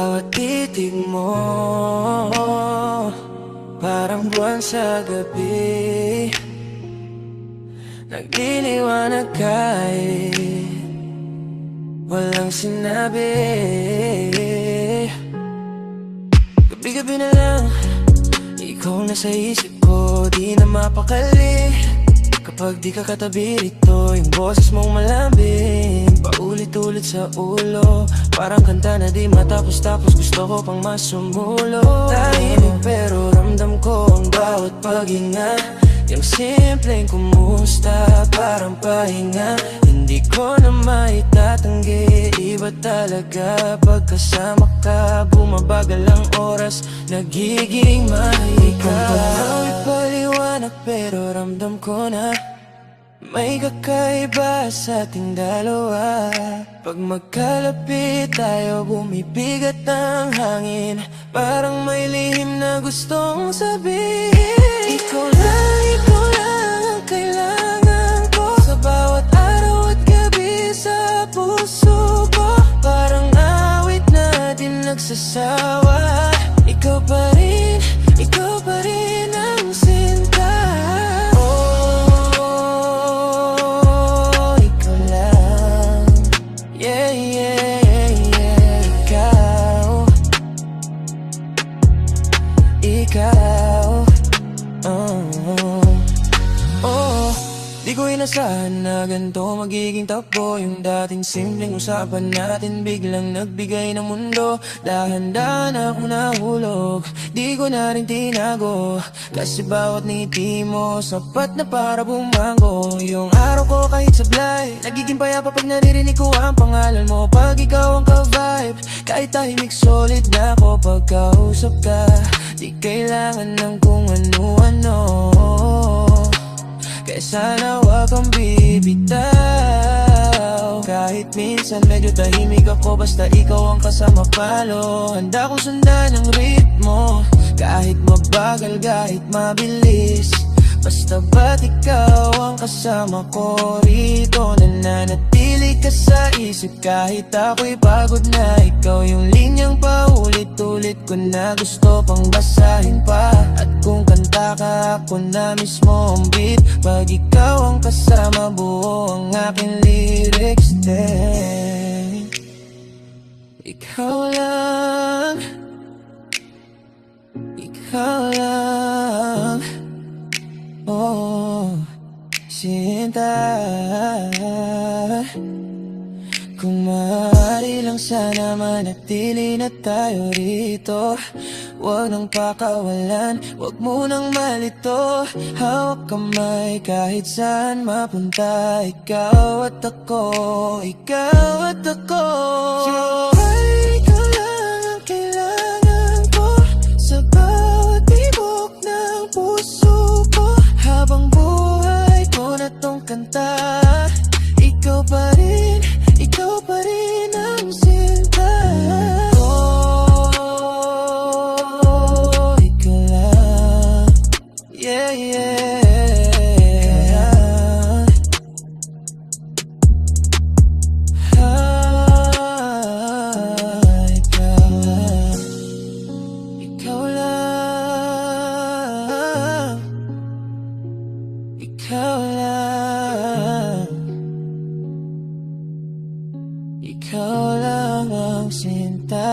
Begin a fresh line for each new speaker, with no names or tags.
bawat titig mo, parang buwan sa gabi, nagliliwanag kahit walang sinabi. Gabi-gabi na lang, ikaw na sa isip ko, di na mapakali. Kapag di ka katabi rito, yung boses mong malambing, paulit-ulit sa ulo, parang kanta na di matapos-tapos, gusto ko pang masumulo. Tahimik pero ramdam ko ang bawat paghinga, yung simpleng kumusta, parang pahinga. Hindi ko na maitatanggi, iba talaga pagkasama ka. Bumabagal ang oras, nagiging mahika. Kung ipaliwanag pero ramdam ko na may kakaiba sa ating dalawa. Pag magkalapit tayo, bumibigat ang hangin, parang may lihim na gustong sabihin. Ikaw lang ang kailangan ko, sa bawat araw at gabi sa puso ko. Parang awit na di nagsasawa, ikaw pa rin ang sinta. Oh, ikaw lang, yeah, yeah, yeah. Ikaw, di ko inasahan na ganito magiging takbo. Yung dating simpleng usapan natin biglang nagbigay ng mundo. Dahan-dahan ako nahulog, di ko na rin tinago, kasi bawat ngiti mo sapat na para bumango. Yung araw ko kahit sablay, nagiging payapa pag naririnig ko ang pangalan mo. Pag ikaw ang ka-vibe, kahit tahimik solid na ako pagkausap ka. Di kailangan ng kung ano-ano, kaya sana wag kang bibitaw. Kahit minsan medyo tahimik ako, basta ikaw ang kasama palo. Handa kong sundan ang ritmo, kahit mabagal, kahit mabilis, basta ba't ikaw ang kasama ko rito. Nananatili ka sa isip kahit ako'y pagod na. Ikaw yung linyang paulit-ulit ko na gusto pang basahin pa. At kung kanta ka, ako na mismo ang beat. Pag ikaw ang kasama, buo ang aking lyrics din. Ikaw lang, ikaw lang, oh, sinta. Kung maaari lang sana manatili na tayo rito. Huwag nang pakawalan, huwag mo nang malito. Hawak kamay kahit saan mapunta. Ikaw at ako, ikaw at ako. Ikaw lang ang kailangan ko, sa bawat tibok ng puso ko. Habang buhay ko na tong kanta, ikaw pa rin ang sinta. Oh, ikaw lang, yeah, yeah. Ikaw lang, ikaw lang, ikaw lang ang sinta.